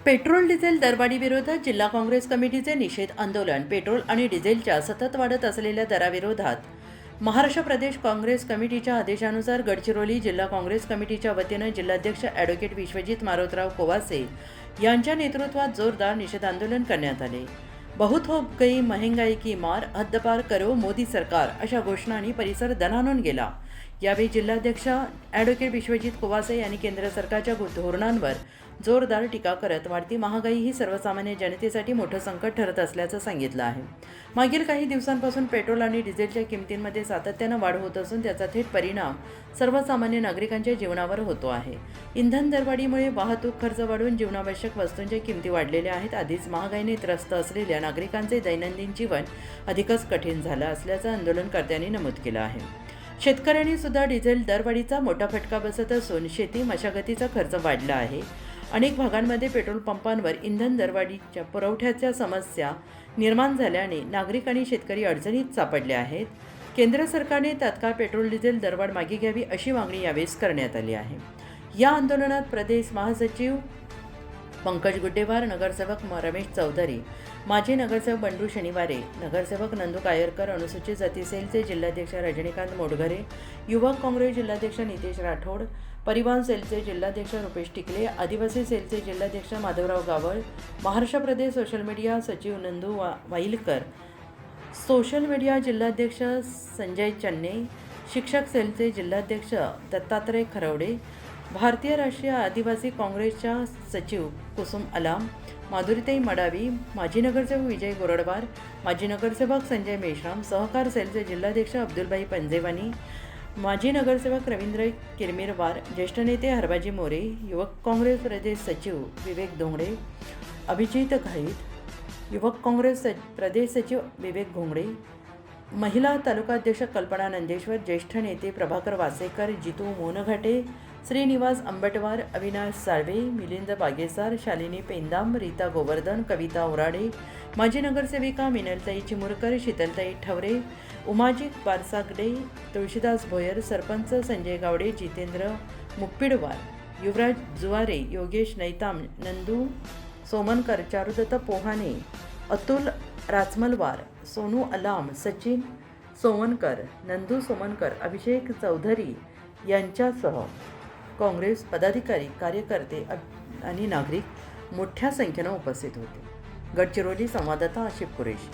Petrol diesel दरवाढीविरोधात जिल्हा काँग्रेस कमिटीचे निषेध आंदोलन. पेट्रोल आणि डिझेलच्या सतत वाढत असलेल्या दराविरोधात महाराष्ट्र प्रदेश काँग्रेस कमिटीच्या आदेशानुसार गडचिरोली जिल्हा काँग्रेस कमिटीच्या वतीनं जिल्हाध्यक्ष ॲडव्होकेट विश्वजित मारोतराव कोवासे यांच्या नेतृत्वात जोरदार निषेध आंदोलन करण्यात आले. बहुत हो गई महंगाई की मार, हद्दपार करो मोदी सरकार अशा घोषणांनी परिसर दणाणून गेला. यावेळी जिल्हाध्यक्ष ॲडव्होकेट विश्वजित कोवासे यांनी केंद्र सरकारच्या धोरणांवर जोरदार टीका करत वाढती महागाई ही सर्वसामान्य जनतेसाठी मोठं संकट ठरत असल्याचं सांगितलं आहे. मागील काही दिवसांपासून पेट्रोल आणि डिझेलच्या किमतींमध्ये सातत्यानं वाढ होत असून त्याचा थेट परिणाम सर्वसामान्य नागरिकांच्या जीवनावर होतो आहे. इंधन दरवाढीमुळे वाहतूक खर्च वाढून जीवनावश्यक वस्तूंच्या किमती वाढलेल्या आहेत. आधीच महागाईने त्रस्त असलेल्या नागरिकांचे दैनंदिन जीवन अधिकच कठीण झालं असल्याचं आंदोलनकर्त्यांनी नमूद केलं आहे. शेतकऱ्यांनी सुद्धा डिझेल दरवाढीचा मोठा फटका बसत असून शेती मशागतीचा खर्च वाढला आहे. अनेक भागांमध्ये पेट्रोल पंपांवर इंधन दरवाढीच्या पुरवठ्याच्या समस्या निर्माण झाल्याने नागरिक आणि शेतकरी अडचणीत सापडले आहेत. केंद्र सरकारने तात्काळ पेट्रोल डिझेल दरवाढ मागे घ्यावी अशी मागणी यावेळेस करण्यात आली आहे. या आंदोलनात प्रदेश महासचिव पंकज गुड्डेवार, नगरसेवक रमेश चौधरी, माजी नगरसेवक बंडू शनिवारे, नगरसेवक नंदू कायरकर, अनुसूचित जाती सेलचे जिल्हाध्यक्ष रजनीकांत मोडघरे, युवक काँग्रेस जिल्हाध्यक्ष नितेश राठोड, परिवहन सेलचे जिल्हाध्यक्ष रुपेश टिकले, आदिवासी सेलचे जिल्हाध्यक्ष माधवराव गावळ, महाराष्ट्र प्रदेश सोशल मीडिया सचिव नंदू वाईलकर, सोशल मीडिया जिल्हाध्यक्ष संजय चन्ने, शिक्षक सेलचे जिल्हाध्यक्ष दत्तात्रय खरवडे, भारतीय राष्ट्रीय आदिवासी काँग्रेसच्या सचिव कुसुम अलाम, माधुरीताई मडावी, माजी नगरसेवक विजय गोरडवार, माजी नगरसेवक संजय मेश्राम, सहकार सेलचे जिल्हाध्यक्ष अब्दुलभाई पंजेवानी, माजी नगरसेवक रवींद्र किरमिरवार, ज्येष्ठ नेते हरबाजी मोरे, युवक काँग्रेस प्रदेश सचिव विवेक धोंगडे, अभिजित घाईत, युवक काँग्रेस प्रदेश सचिव विवेक घोंगडे, महिला तालुकाध्यक्ष कल्पना नंदेश्वर, ज्येष्ठ नेते प्रभाकर वासेकर, जितू मोनघाटे, श्रीनिवास अंबटवार, अविनाश साळवे, मिलिंद बागेसार, शालिनी पेंदाम, रीता गोवर्धन, कविता ओराडे, माजी नगरसेविका मिनलताई चिमुरकर, शीतलताई ठवरे, उमाजी बारसागडे, तुळशीदास भोयर, सरपंच संजय गावडे, जितेंद्र मुप्पिडवार, युवराज जुवारे, योगेश नैताम, नंदू सोमनकर, चारुदत्त पोहाणे, अतुल राचमलवार, सोनू अलाम, सचिन सोमनकर, नंदू सोमनकर, अभिषेक चौधरी यांच्यासह काँग्रेस पदाधिकारी, कार्यकर्ते आणि नागरिक मोठ्या संख्येनं उपस्थित होते. गडचिरोली संवाददाता आशिफ कुरेशी.